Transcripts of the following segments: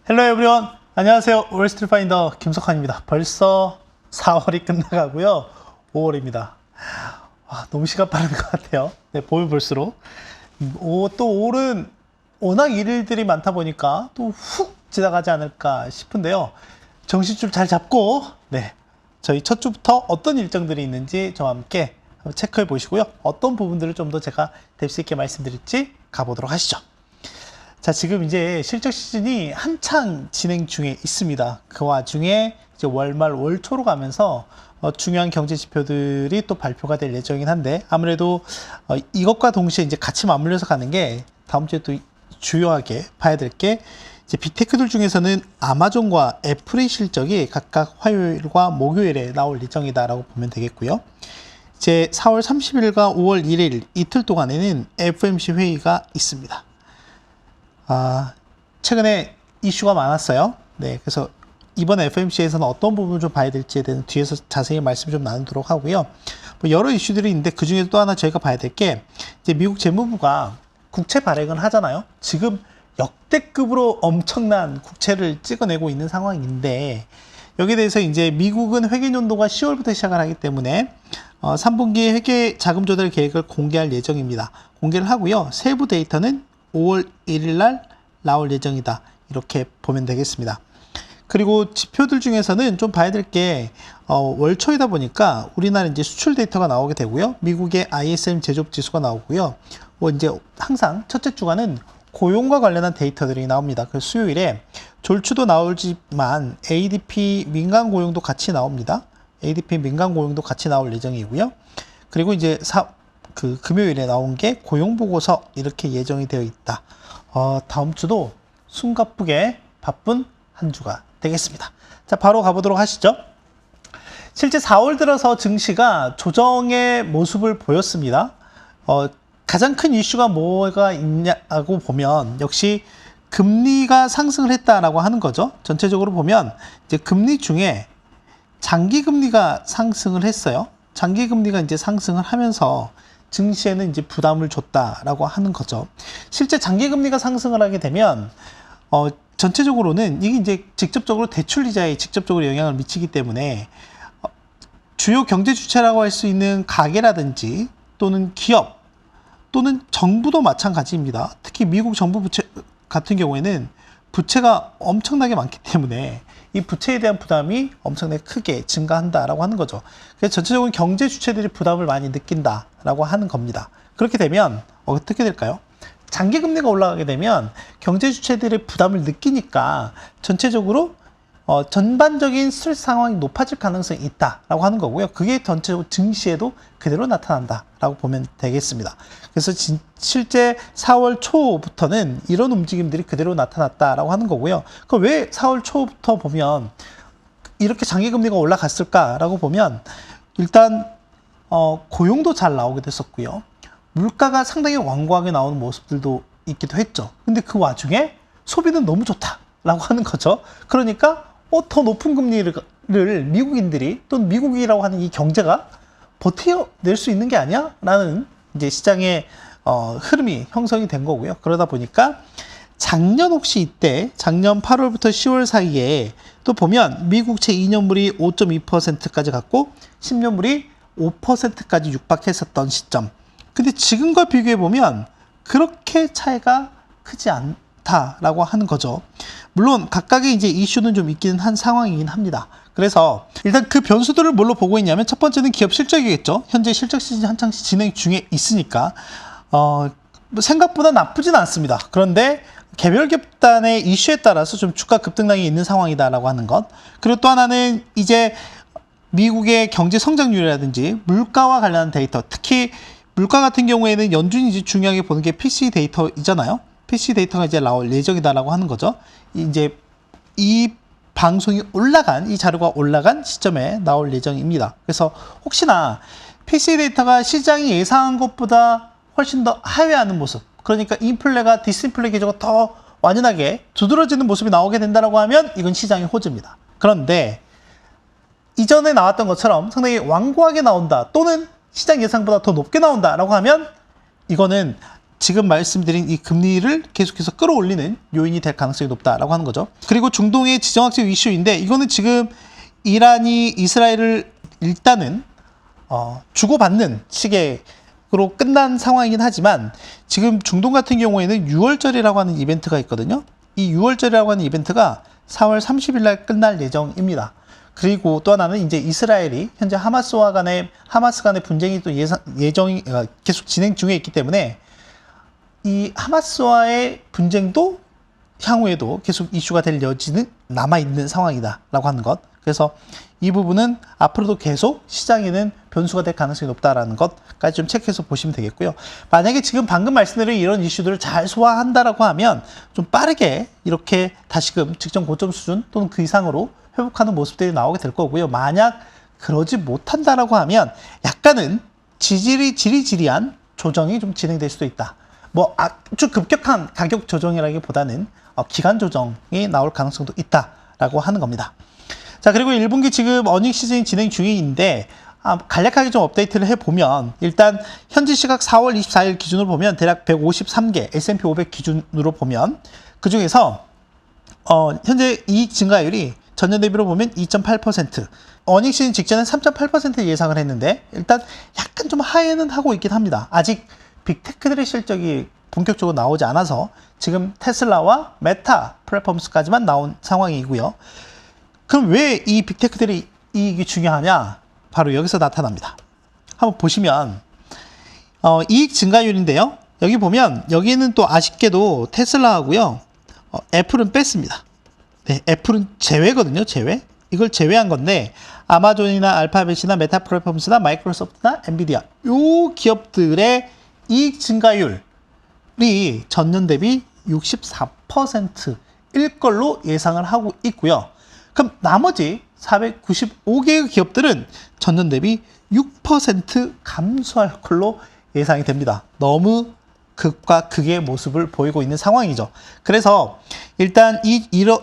헬로 에브리원, 안녕하세요. 월스트리트 파인더 김석환입니다. 벌써 4월이 끝나가고요. 5월입니다. 너무 시간 빠른 것 같아요. 네, 보면 볼수록. 또 5월은 워낙 일들이 많다 보니까 또 훅 지나가지 않을까 싶은데요. 정신줄 잘 잡고, 네, 저희 첫 주부터 어떤 일정들이 있는지 저와 함께 한번 체크해 보시고요. 어떤 부분들을 좀 더 제가 뎁스 있게 말씀드릴지 가보도록 하시죠. 자, 지금 이제 실적 시즌이 한창 진행 중에 있습니다. 그 와중에 이제 월말 월초로 가면서 중요한 경제 지표들이 또 발표가 될 예정이긴 한데, 아무래도 이것과 동시에 이제 같이 맞물려서 가는 게 다음 주에 또 주요하게 봐야 될 게, 이제 빅테크들 중에서는 아마존과 애플의 실적이 각각 화요일과 목요일에 나올 예정이다라고 보면 되겠고요. 이제 4월 30일과 5월 1일 이틀 동안에는 FOMC 회의가 있습니다. 최근에 이슈가 많았어요. 네, 그래서 이번 FOMC에서는 어떤 부분을 좀 봐야 될지에 대해서 뒤에서 자세히 말씀 좀 나누도록 하고요. 여러 이슈들이 있는데 그 중에 또 하나 저희가 봐야 될 게, 이제 미국 재무부가 국채 발행을 하잖아요. 지금 역대급으로 엄청난 국채를 찍어내고 있는 상황인데, 여기에 대해서 이제 미국은 회계 연도가 10월부터 시작을 하기 때문에 3분기 회계 자금 조달 계획을 공개할 예정입니다. 공개를 하고요. 세부 데이터는 5월 1일 날 나올 예정이다. 이렇게 보면 되겠습니다. 그리고 지표들 중에서는 좀 봐야 될 게, 월초이다 보니까 우리나라 이제 수출 데이터가 나오게 되고요. 미국의 ISM 제조업 지수가 나오고요. 이제 항상 첫째 주간은 고용과 관련한 데이터들이 나옵니다. 그 수요일에 졸추도 나오지만 ADP 민간 고용도 같이 나옵니다. ADP 민간 고용도 같이 나올 예정이고요. 그리고 이제 금요일에 나온 게 고용보고서 이렇게 예정이 되어 있다. 다음 주도 숨가쁘게 바쁜 한 주가 되겠습니다. 자, 바로 가보도록 하시죠. 실제 4월 들어서 증시가 조정의 모습을 보였습니다. 가장 큰 이슈가 뭐가 있냐고 보면 역시 금리가 상승을 했다라고 하는 거죠. 전체적으로 보면 이제 금리 중에 장기금리가 상승을 했어요. 장기금리가 이제 상승을 하면서 증시에는 이제 부담을 줬다라고 하는 거죠. 실제 장기금리가 상승을 하게 되면 전체적으로는 이게 이제 직접적으로 대출 이자에 직접적으로 영향을 미치기 때문에 주요 경제 주체라고 할 수 있는 가계라든지 또는 기업 또는 정부도 마찬가지입니다. 특히 미국 정부 부채 같은 경우에는 부채가 엄청나게 많기 때문에 이 부채에 대한 부담이 엄청나게 크게 증가한다라고 하는 거죠. 그래서 전체적으로 경제 주체들이 부담을 많이 느낀다라고 하는 겁니다. 그렇게 되면 어떻게 될까요? 장기 금리가 올라가게 되면 경제 주체들의 부담을 느끼니까 전체적으로 전반적인 스트레스 상황이 높아질 가능성이 있다라고 하는 거고요. 그게 전체적으로 증시에도 그대로 나타난다라고 보면 되겠습니다. 그래서 실제 4월 초부터는 이런 움직임들이 그대로 나타났다라고 하는 거고요. 그럼 왜 4월 초부터 보면 이렇게 장기금리가 올라갔을까라고 보면, 일단 고용도 잘 나오게 됐었고요. 물가가 상당히 완고하게 나오는 모습들도 있기도 했죠. 근데 그 와중에 소비는 너무 좋다라고 하는 거죠. 그러니까 더 높은 금리를 미국인들이, 또는 미국이라고 하는 이 경제가 버텨낼 수 있는 게 아니야? 라는 이제 시장의 흐름이 형성이 된 거고요. 그러다 보니까 작년 혹시 이때 작년 8월부터 10월 사이에 또 보면 미국채 2년물이 5.2%까지 갔고 10년물이 5%까지 육박했었던 시점. 근데 지금과 비교해 보면 그렇게 차이가 크지 않다라고 하는 거죠. 물론 각각의 이제 이슈는 좀 있기는 한 상황이긴 합니다. 그래서 일단 그 변수들을 뭘로 보고 있냐면, 첫 번째는 기업 실적이겠죠. 현재 실적 시즌이 한창 진행 중에 있으니까 생각보다 나쁘진 않습니다. 그런데 개별 기업단의 이슈에 따라서 좀 주가 급등량이 있는 상황이다라고 하는 것. 그리고 또 하나는 이제 미국의 경제 성장률이라든지 물가와 관련한 데이터, 특히 물가 같은 경우에는 연준이 이제 중요하게 보는 게 PCE 데이터이잖아요. PCE 데이터가 이제 나올 예정이다라고 하는 거죠. 이제 이 방송이 올라간, 이 자료가 올라간 시점에 나올 예정입니다. 그래서 혹시나 PCE 데이터가 시장이 예상한 것보다 훨씬 더 하회하는 모습, 그러니까 인플레가 디스인플레 기조가 더 완연하게 두드러지는 모습이 나오게 된다고 하면 이건 시장의 호재입니다. 그런데 이전에 나왔던 것처럼 상당히 완고하게 나온다, 또는 시장 예상보다 더 높게 나온다라고 하면 이거는 지금 말씀드린 이 금리를 계속해서 끌어올리는 요인이 될 가능성이 높다라고 하는 거죠. 그리고 중동의 지정학적 이슈인데 이거는 지금 이란이 이스라엘을 일단은 주고받는 식으로 끝난 상황이긴 하지만 지금 중동 같은 경우에는 6월절이라고 하는 이벤트가 있거든요. 이 6월절이라고 하는 이벤트가 4월 30일 날 끝날 예정입니다. 그리고 또 하나는 이제 이스라엘이 현재 하마스 간의 분쟁이 또 예정이 계속 진행 중에 있기 때문에 이 하마스와의 분쟁도 향후에도 계속 이슈가 될 여지는 남아있는 상황이다라고 하는 것. 그래서 이 부분은 앞으로도 계속 시장에는 변수가 될 가능성이 높다라는 것까지 좀 체크해서 보시면 되겠고요. 만약에 지금 방금 말씀드린 이런 이슈들을 잘 소화한다라고 하면 좀 빠르게 이렇게 다시금 직전 고점 수준 또는 그 이상으로 회복하는 모습들이 나오게 될 거고요. 만약 그러지 못한다라고 하면 약간은 지리지리한 조정이 좀 진행될 수도 있다. 뭐 아주 급격한 가격 조정이라기보다는 기간 조정이 나올 가능성도 있다라고 하는 겁니다. 자, 그리고 1분기 지금 어닝 시즌이 진행 중인데 간략하게 좀 업데이트를 해보면 일단 현지 시각 4월 24일 기준으로 보면 대략 153개 S&P 500 기준으로 보면 그중에서 현재 이익 증가율이 전년 대비로 보면 2.8%, 어닝 시즌 직전에 3.8% 예상을 했는데 일단 약간 좀 하회는 하고 있긴 합니다. 아직 빅테크들의 실적이 본격적으로 나오지 않아서 지금 테슬라와 메타 플랫폼스까지만 나온 상황이고요. 그럼 왜 이 빅테크들의 이익이 중요하냐? 바로 여기서 나타납니다. 한번 보시면 이익 증가율인데요. 여기 보면 여기는 또 아쉽게도 테슬라하고요. 애플은 뺐습니다. 네, 애플은 제외거든요. 제외. 이걸 제외한 건데 아마존이나 알파벳이나 메타 플랫폼스나 마이크로소프트나 엔비디아 요 기업들의 이익 증가율이 전년 대비 64%일 걸로 예상을 하고 있고요. 그럼 나머지 495개의 기업들은 전년 대비 6% 감소할 걸로 예상이 됩니다. 너무 극과 극의 모습을 보이고 있는 상황이죠. 그래서 일단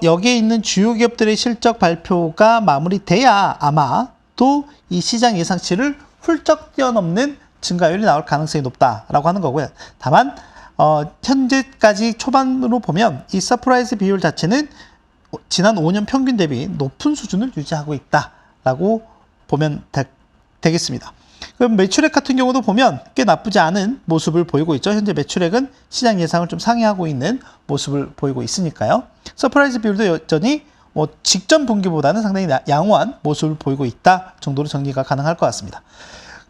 여기에 있는 주요 기업들의 실적 발표가 마무리돼야 아마 또 이 시장 예상치를 훌쩍 뛰어넘는 증가율이 나올 가능성이 높다라고 하는 거고요. 다만 현재까지 초반으로 보면 이 서프라이즈 비율 자체는 지난 5년 평균 대비 높은 수준을 유지하고 있다라고 보면 되겠습니다. 그럼 매출액 같은 경우도 보면 꽤 나쁘지 않은 모습을 보이고 있죠. 현재 매출액은 시장 예상을 좀 상회하고 있는 모습을 보이고 있으니까요. 서프라이즈 비율도 여전히 직전 분기보다는 상당히 양호한 모습을 보이고 있다 정도로 정리가 가능할 것 같습니다.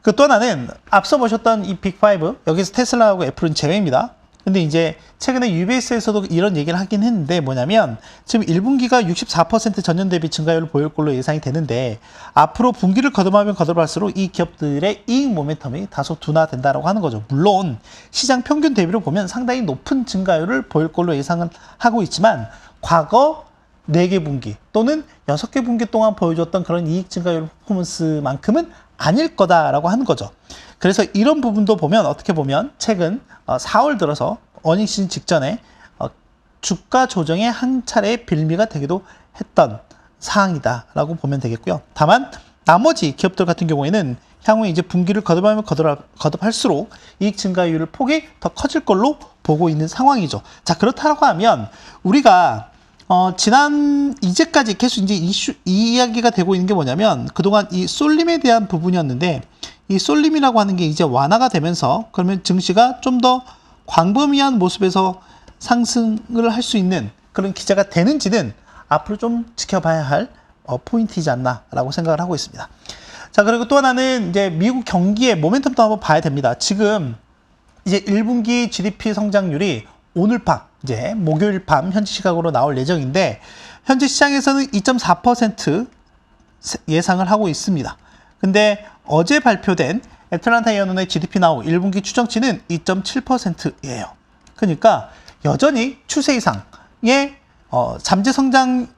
그 또 하나는 앞서 보셨던 이 빅5 여기서 테슬라하고 애플은 제외입니다. 근데 이제 최근에 UBS에서도 이런 얘기를 하긴 했는데 뭐냐면 지금 1분기가 64% 전년 대비 증가율을 보일 걸로 예상이 되는데 앞으로 분기를 거듭하면 거듭할수록 이 기업들의 이익 모멘텀이 다소 둔화된다라고 하는 거죠. 물론 시장 평균 대비로 보면 상당히 높은 증가율을 보일 걸로 예상은 하고 있지만 과거 4개 분기 또는 6개 분기 동안 보여줬던 그런 이익 증가율 퍼포먼스만큼은 아닐 거다라고 하는 거죠. 그래서 이런 부분도 보면 어떻게 보면 최근 4월 들어서 어닝 시즌 직전에 주가 조정의 한 차례의 빌미가 되기도 했던 사항이다라고 보면 되겠고요. 다만 나머지 기업들 같은 경우에는 향후에 이제 분기를 거듭하면 거듭할수록 이익 증가율 폭이 더 커질 걸로 보고 있는 상황이죠. 자, 그렇다고 하면 우리가 이제까지 계속 이제 이야기가 되고 있는 게 뭐냐면 그동안 이 쏠림에 대한 부분이었는데 이 쏠림이라고 하는 게 이제 완화가 되면서 그러면 증시가 좀 더 광범위한 모습에서 상승을 할 수 있는 그런 기제가 되는지는 앞으로 좀 지켜봐야 할 포인트이지 않나라고 생각을 하고 있습니다. 자, 그리고 또 하나는 이제 미국 경기의 모멘텀도 한번 봐야 됩니다. 지금 이제 1분기 GDP 성장률이 오늘 밤 이제 목요일 밤 현지 시각으로 나올 예정인데 현재 시장에서는 2.4% 예상을 하고 있습니다. 근데 어제 발표된 애틀란타 연은의 GDP 나우 1분기 추정치는 2.7%예요. 그러니까 여전히 추세 이상의 잠재 성장률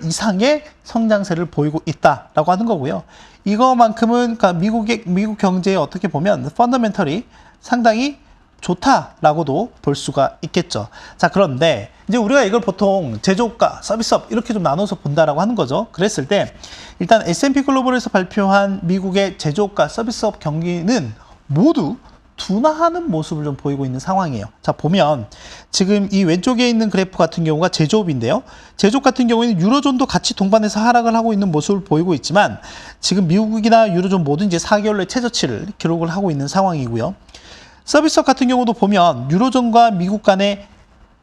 이상의 성장세를 보이고 있다라고 하는 거고요. 이거만큼은 그러니까 미국 경제에 어떻게 보면 펀더멘털이 상당히 좋다라고도 볼 수가 있겠죠. 자, 그런데 이제 우리가 이걸 보통 제조업과 서비스업 이렇게 좀 나눠서 본다라고 하는 거죠. 그랬을 때 일단 S&P 글로벌에서 발표한 미국의 제조업과 서비스업 경기는 모두 둔화하는 모습을 좀 보이고 있는 상황이에요. 자, 보면 지금 이 왼쪽에 있는 그래프 같은 경우가 제조업인데요. 제조업 같은 경우에는 유로존도 같이 동반해서 하락을 하고 있는 모습을 보이고 있지만 지금 미국이나 유로존 모두 이제 4개월 내 최저치를 기록을 하고 있는 상황이고요. 서비스업 같은 경우도 보면 유로존과 미국 간의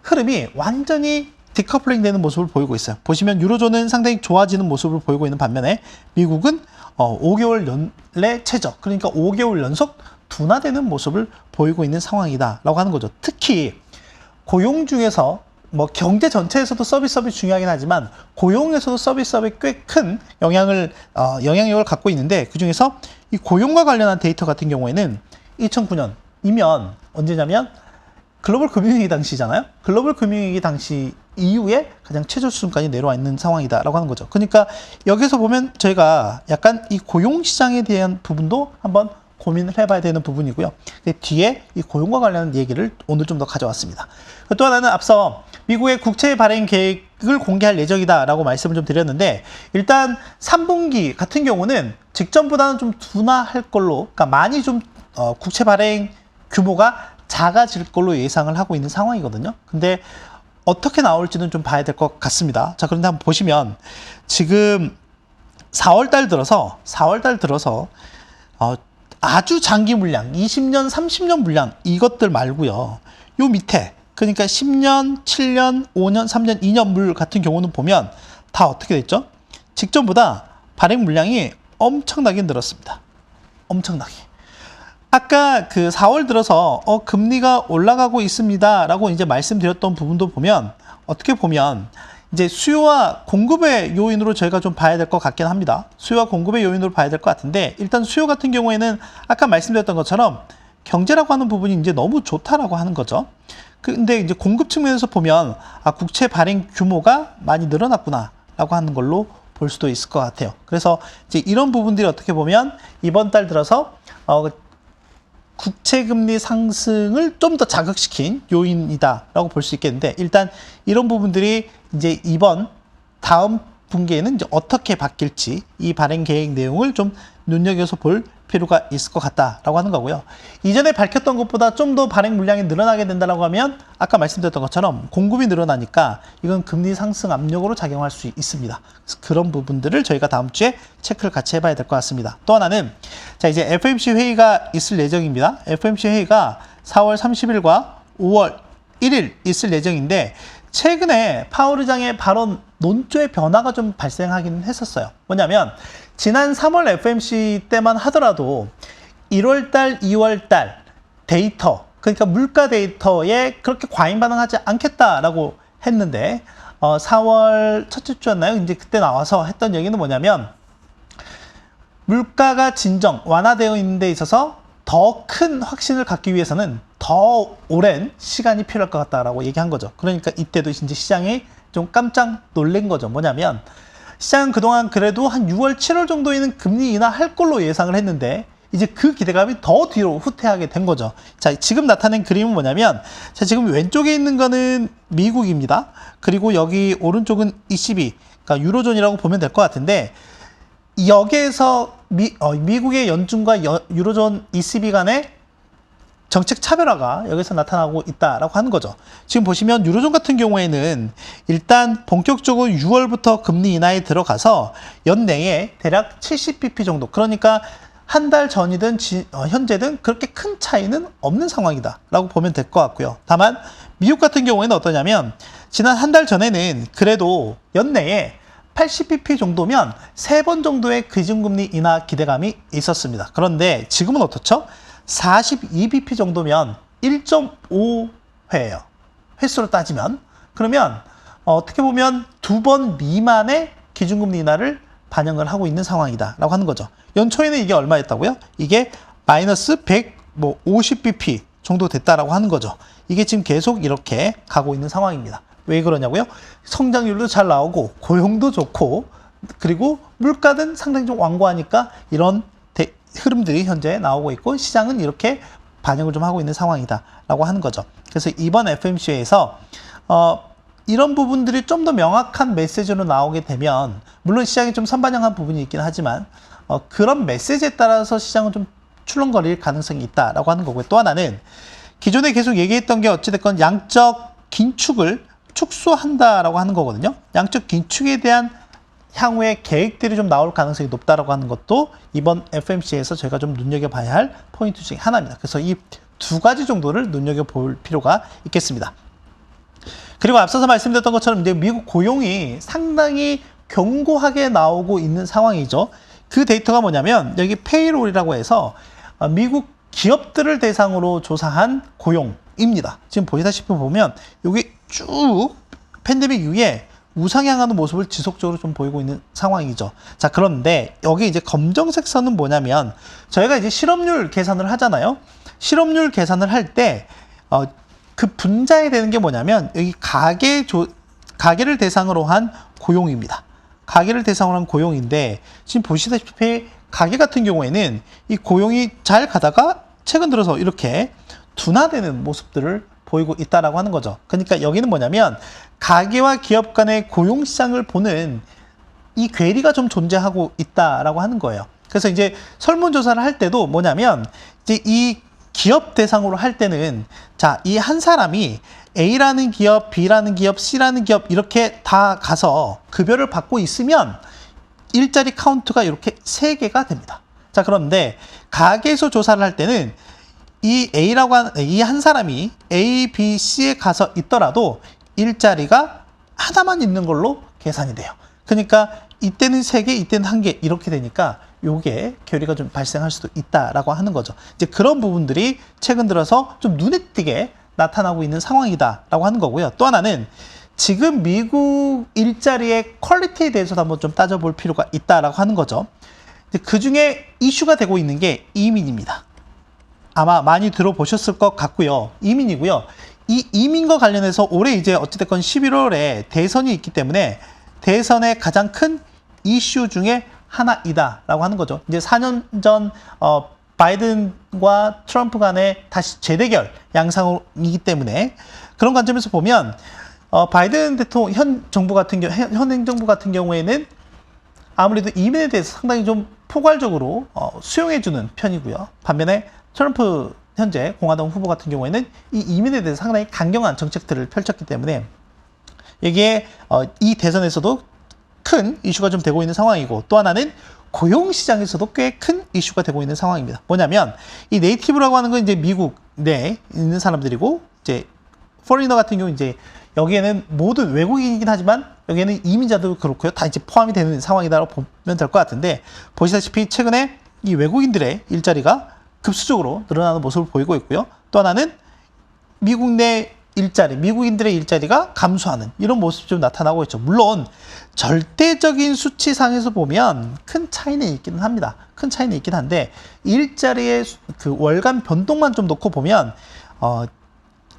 흐름이 완전히 디커플링 되는 모습을 보이고 있어요. 보시면 유로존은 상당히 좋아지는 모습을 보이고 있는 반면에 미국은 5개월 연내 최저, 그러니까 5개월 연속 둔화되는 모습을 보이고 있는 상황이다라고 하는 거죠. 특히 고용 중에서 뭐 경제 전체에서도 서비스업이 중요하긴 하지만 고용에서도 서비스업이 꽤 큰 영향력을 갖고 있는데 그 중에서 이 고용과 관련한 데이터 같은 경우에는 2009년이면 언제냐면 글로벌 금융위기 당시잖아요. 글로벌 금융위기 당시 이후에 가장 최저 수준까지 내려와 있는 상황이다라고 하는 거죠. 그러니까 여기서 보면 저희가 약간 이 고용 시장에 대한 부분도 한번 고민을 해봐야 되는 부분이고요. 뒤에 이 고용과 관련한 얘기를 오늘 좀 더 가져왔습니다. 또 하나는 앞서 미국의 국채 발행 계획을 공개할 예정이다라고 말씀을 좀 드렸는데 일단 3분기 같은 경우는 직전보다는 좀 둔화할 걸로, 그러니까 많이 좀 국채 발행 규모가 작아질 걸로 예상을 하고 있는 상황이거든요. 근데 어떻게 나올지는 좀 봐야 될 것 같습니다. 자, 그런데 한번 보시면 지금 4월 달 들어서 아주 장기 물량, 20년, 30년 물량 이것들 말고요. 요 밑에 그러니까 10년, 7년, 5년, 3년, 2년 물 같은 경우는 보면 다 어떻게 됐죠? 직전보다 발행 물량이 엄청나게 늘었습니다. 엄청나게. 아까 그 4월 들어서 금리가 올라가고 있습니다라고 이제 말씀드렸던 부분도 보면 어떻게 보면 이제 수요와 공급의 요인으로 저희가 좀 봐야 될 것 같긴 합니다. 수요와 공급의 요인으로 봐야 될 것 같은데 일단 수요 같은 경우에는 아까 말씀드렸던 것처럼 경제라고 하는 부분이 이제 너무 좋다라고 하는 거죠. 근데 이제 공급 측면에서 보면 국채 발행 규모가 많이 늘어났구나라고 하는 걸로 볼 수도 있을 것 같아요. 그래서 이제 이런 부분들이 어떻게 보면 이번 달 들어서 국채금리 상승을 좀 더 자극시킨 요인이다라고 볼 수 있겠는데 일단 이런 부분들이 이제 다음 분기에는 이제 어떻게 바뀔지 이 발행 계획 내용을 좀 눈여겨서 볼 필요가 있을 것 같다라고 하는 거고요. 이전에 밝혔던 것보다 좀 더 발행 물량이 늘어나게 된다고 하면 아까 말씀드렸던 것처럼 공급이 늘어나니까 이건 금리 상승 압력으로 작용할 수 있습니다. 그래서 그런 부분들을 저희가 다음 주에 체크를 같이 해봐야 될 것 같습니다. 또 하나는 자 이제 FOMC 회의가 있을 예정입니다. FOMC 회의가 4월 30일과 5월 1일 있을 예정인데 최근에 파월 의장의 발언 논조의 변화가 좀 발생하긴 했었어요. 뭐냐면 지난 3월 FOMC 때만 하더라도 1월달, 2월달 데이터, 그러니까 물가 데이터에 그렇게 과잉 반응하지 않겠다라고 했는데 4월 첫째 주였나요? 이제 그때 나와서 했던 얘기는 뭐냐면 물가가 진정, 완화되어 있는 데 있어서 더 큰 확신을 갖기 위해서는 더 오랜 시간이 필요할 것 같다라고 얘기한 거죠. 그러니까 이때도 이제 시장이 좀 깜짝 놀란 거죠. 뭐냐면 시장은 그동안 그래도 한 6월, 7월 정도에는 금리 인하할 걸로 예상을 했는데 이제 그 기대감이 더 뒤로 후퇴하게 된 거죠. 자, 지금 나타낸 그림은 뭐냐면 자, 지금 왼쪽에 있는 거는 미국입니다. 그리고 여기 오른쪽은 ECB, 그러니까 유로존이라고 보면 될 것 같은데 여기에서 미국의 연준과 유로존 ECB 간의 정책 차별화가 여기서 나타나고 있다라고 하는 거죠. 지금 보시면 유로존 같은 경우에는 일단 본격적으로 6월부터 금리 인하에 들어가서 연내에 대략 70bp 정도, 그러니까 한 달 전이든 현재든 그렇게 큰 차이는 없는 상황이다라고 보면 될 것 같고요. 다만 미국 같은 경우에는 어떠냐면 지난 한 달 전에는 그래도 연내에 80bp 정도면 3번 정도의 기준금리 인하 기대감이 있었습니다. 그런데 지금은 어떻죠? 42bp 정도면 1.5회예요. 횟수로 따지면. 그러면 어떻게 보면 2번 미만의 기준금리 인하를 반영을 하고 있는 상황이다라고 하는 거죠. 연초에는 이게 얼마였다고요? 이게 마이너스 150bp 정도 됐다라고 하는 거죠. 이게 지금 계속 이렇게 가고 있는 상황입니다. 왜 그러냐고요? 성장률도 잘 나오고 고용도 좋고 그리고 물가는 상당히 좀 완고하니까 이런 흐름들이 현재 나오고 있고 시장은 이렇게 반영을 좀 하고 있는 상황이다라고 하는 거죠. 그래서 이번 FOMC에서 이런 부분들이 좀 더 명확한 메시지로 나오게 되면 물론 시장이 좀 선반영한 부분이 있긴 하지만 그런 메시지에 따라서 시장은 좀 출렁거릴 가능성이 있다라고 하는 거고요. 또 하나는 기존에 계속 얘기했던 게 어찌됐건 양적 긴축을 축소한다라고 하는 거거든요. 양적 긴축에 대한 향후의 계획들이 좀 나올 가능성이 높다라고 하는 것도 이번 FMC에서 저희가 좀 눈여겨봐야 할 포인트 중에 하나입니다. 그래서 이 두 가지 정도를 눈여겨볼 필요가 있겠습니다. 그리고 앞서서 말씀드렸던 것처럼 이제 미국 고용이 상당히 견고하게 나오고 있는 상황이죠. 그 데이터가 뭐냐면 여기 페이롤이라고 해서 미국 기업들을 대상으로 조사한 고용입니다. 지금 보시다시피 보면 여기 쭉 팬데믹 이후에 우상향하는 모습을 지속적으로 좀 보이고 있는 상황이죠. 자, 그런데 여기 이제 검정색 선은 뭐냐면 저희가 이제 실업률 계산을 하잖아요. 실업률 계산을 할 때 그 분자에 되는 게 뭐냐면 여기 가계를 대상으로 한 고용입니다. 가계를 대상으로 한 고용인데 지금 보시다시피 가계 같은 경우에는 이 고용이 잘 가다가 최근 들어서 이렇게 둔화되는 모습들을 보이고 있다라고 하는 거죠. 그러니까 여기는 뭐냐면 가계와 기업 간의 고용 시장을 보는 이 괴리가 좀 존재하고 있다라고 하는 거예요. 그래서 이제 설문조사를 할 때도 뭐냐면 이제 이 기업 대상으로 할 때는 자, 이 한 사람이 A라는 기업, B라는 기업, C라는 기업 이렇게 다 가서 급여를 받고 있으면 일자리 카운트가 이렇게 3개가 됩니다. 자, 그런데 가계에서 조사를 할 때는 이 A라고 하는 이 한 사람이 A, B, C에 가서 있더라도 일자리가 하나만 있는 걸로 계산이 돼요. 그러니까 이때는 3개, 이때는 1개 이렇게 되니까 요게 괴리가 좀 발생할 수도 있다라고 하는 거죠. 이제 그런 부분들이 최근 들어서 좀 눈에 띄게 나타나고 있는 상황이다라고 하는 거고요. 또 하나는 지금 미국 일자리의 퀄리티에 대해서도 한번 좀 따져볼 필요가 있다라고 하는 거죠. 그 중에 이슈가 되고 있는 게 이민입니다. 아마 많이 들어보셨을 것 같고요. 이민이고요. 이 이민과 관련해서 올해 이제 어찌됐건 11월에 대선이 있기 때문에 대선의 가장 큰 이슈 중에 하나이다라고 하는 거죠. 이제 4년 전 바이든과 트럼프 간의 다시 재대결 양상이기 때문에 그런 관점에서 보면 바이든 대통령 현 행정부 같은 경우에는 아무래도 이민에 대해서 상당히 좀 포괄적으로 수용해주는 편이고요. 반면에 트럼프 현재 공화당 후보 같은 경우에는 이 이민에 대해서 상당히 강경한 정책들을 펼쳤기 때문에 이게 이 대선에서도 큰 이슈가 좀 되고 있는 상황이고 또 하나는 고용시장에서도 꽤 큰 이슈가 되고 있는 상황입니다. 뭐냐면 이 네이티브라고 하는 건 이제 미국 내에 있는 사람들이고 이제 포리너 같은 경우 이제 여기에는 모든 외국인이긴 하지만 여기에는 이민자도 그렇고요. 다 이제 포함이 되는 상황이다라고 보면 될 것 같은데 보시다시피 최근에 이 외국인들의 일자리가 급수적으로 늘어나는 모습을 보이고 있고요. 또 하나는 미국 내 미국인들의 일자리가 감소하는 이런 모습이 좀 나타나고 있죠. 물론 절대적인 수치상에서 보면 큰 차이는 있기는 합니다. 큰 차이는 있긴 한데 일자리의 그 월간 변동만 좀 놓고 보면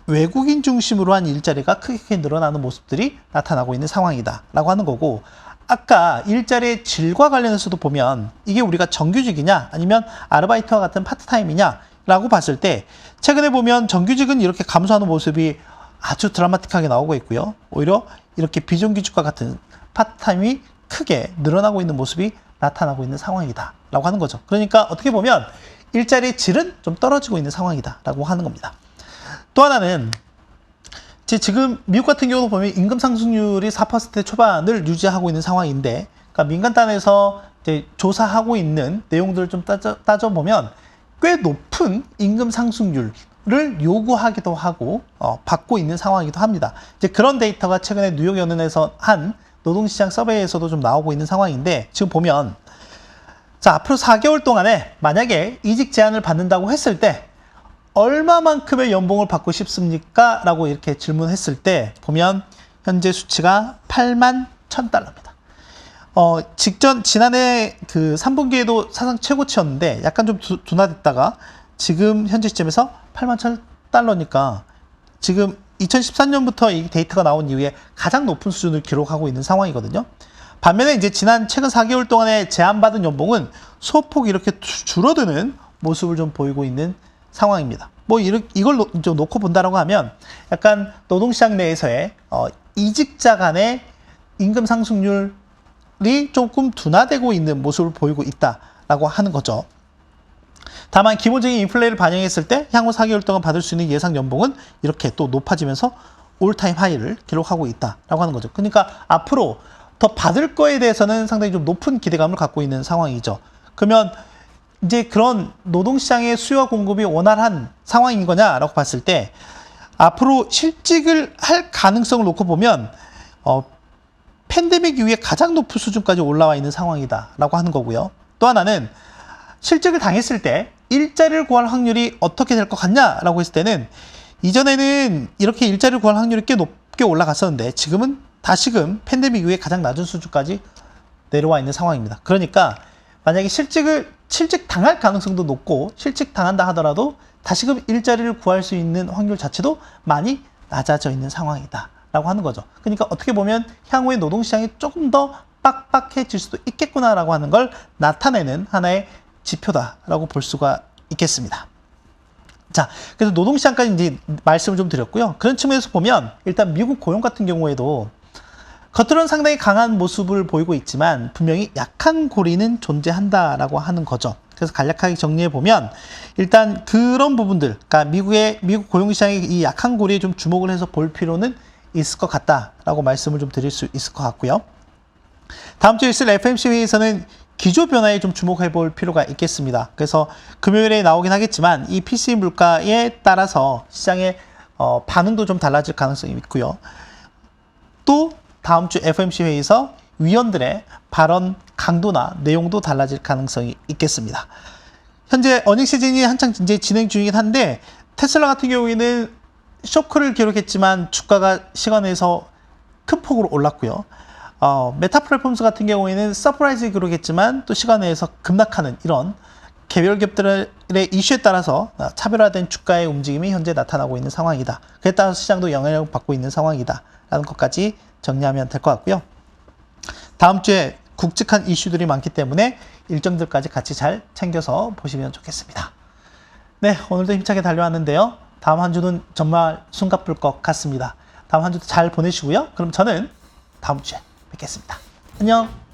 외국인 중심으로 한 일자리가 크게 늘어나는 모습들이 나타나고 있는 상황이다라고 하는 거고 아까 일자리의 질과 관련해서도 보면 이게 우리가 정규직이냐 아니면 아르바이트와 같은 파트타임이냐 라고 봤을 때 최근에 보면 정규직은 이렇게 감소하는 모습이 아주 드라마틱하게 나오고 있고요. 오히려 이렇게 비정규직과 같은 파트타임이 크게 늘어나고 있는 모습이 나타나고 있는 상황이다 라고 하는 거죠. 그러니까 어떻게 보면 일자리의 질은 좀 떨어지고 있는 상황이다 라고 하는 겁니다. 또 하나는 지금 미국 같은 경우도 보면 임금 상승률이 4% 초반을 유지하고 있는 상황인데 그러니까 민간단에서 이제 조사하고 있는 내용들을 좀 따져보면 꽤 높은 임금 상승률을 요구하기도 하고 받고 있는 상황이기도 합니다. 이제 그런 데이터가 최근에 뉴욕연은에서 한 노동시장 서베이에서도 좀 나오고 있는 상황인데 지금 보면 자 앞으로 4개월 동안에 만약에 이직 제한을 받는다고 했을 때 얼마만큼의 연봉을 받고 싶습니까? 라고 이렇게 질문했을 때 보면 현재 수치가 81,000달러입니다. 지난해 그 3분기에도 사상 최고치였는데 약간 좀 둔화됐다가 지금 현재 시점에서 81,000달러니까 지금 2013년부터 이 데이터가 나온 이후에 가장 높은 수준을 기록하고 있는 상황이거든요. 반면에 이제 최근 4개월 동안에 제한받은 연봉은 소폭 이렇게 줄어드는 모습을 좀 보이고 있는 상황입니다. 뭐 이걸 좀 놓고 본다라고 하면 약간 노동시장 내에서의 이직자 간의 임금 상승률이 조금 둔화되고 있는 모습을 보이고 있다라고 하는 거죠. 다만 기본적인 인플레를 반영했을 때 향후 4개월 동안 받을 수 있는 예상 연봉은 이렇게 또 높아지면서 올타임 하이를 기록하고 있다라고 하는 거죠. 그러니까 앞으로 더 받을 거에 대해서는 상당히 좀 높은 기대감을 갖고 있는 상황이죠. 그러면 이제 그런 노동시장의 수요와 공급이 원활한 상황인 거냐라고 봤을 때 앞으로 실직을 할 가능성을 놓고 보면 팬데믹 이후에 가장 높은 수준까지 올라와 있는 상황이다라고 하는 거고요. 또 하나는 실직을 당했을 때 일자리를 구할 확률이 어떻게 될 것 같냐라고 했을 때는 이전에는 이렇게 일자리를 구할 확률이 꽤 높게 올라갔었는데 지금은 다시금 팬데믹 이후에 가장 낮은 수준까지 내려와 있는 상황입니다. 그러니까 만약에 실직 당할 가능성도 높고 실직 당한다 하더라도 다시금 일자리를 구할 수 있는 확률 자체도 많이 낮아져 있는 상황이다 라고 하는 거죠. 그러니까 어떻게 보면 향후에 노동시장이 조금 더 빡빡해질 수도 있겠구나라고 하는 걸 나타내는 하나의 지표다라고 볼 수가 있겠습니다. 자, 그래서 노동시장까지 이제 말씀을 좀 드렸고요. 그런 측면에서 보면 일단 미국 고용 같은 경우에도 겉으로는 상당히 강한 모습을 보이고 있지만 분명히 약한 고리는 존재한다라고 하는 거죠. 그래서 간략하게 정리해 보면 일단 그런 부분들, 그러니까 미국 고용 시장의 이 약한 고리에 좀 주목을 해서 볼 필요는 있을 것 같다라고 말씀을 좀 드릴 수 있을 것 같고요. 다음 주에 있을 FMC 회의에서는 기조 변화에 좀 주목해 볼 필요가 있겠습니다. 그래서 금요일에 나오긴 하겠지만 이 PC 물가에 따라서 시장의 반응도 좀 달라질 가능성이 있고요. 또 다음 주 FMC 회의에서 위원들의 발언 강도나 내용도 달라질 가능성이 있겠습니다. 현재 어닝 시즌이 한창 이제 진행 중이긴 한데 테슬라 같은 경우에는 쇼크를 기록했지만 주가가 시간에서 큰 폭으로 올랐고요. 메타 플랫폼스 같은 경우에는 서프라이즈 기록했지만 또 시간 내에서 급락하는 이런 개별 기업들의 이슈에 따라서 차별화된 주가의 움직임이 현재 나타나고 있는 상황이다. 그에 따라서 시장도 영향을 받고 있는 상황이다. 라는 것까지 정리하면 될 것 같고요. 다음 주에 굵직한 이슈들이 많기 때문에 일정들까지 같이 잘 챙겨서 보시면 좋겠습니다. 네, 오늘도 힘차게 달려왔는데요. 다음 한 주는 정말 숨가쁠 것 같습니다. 다음 한 주도 잘 보내시고요. 그럼 저는 다음 주에 뵙겠습니다. 안녕.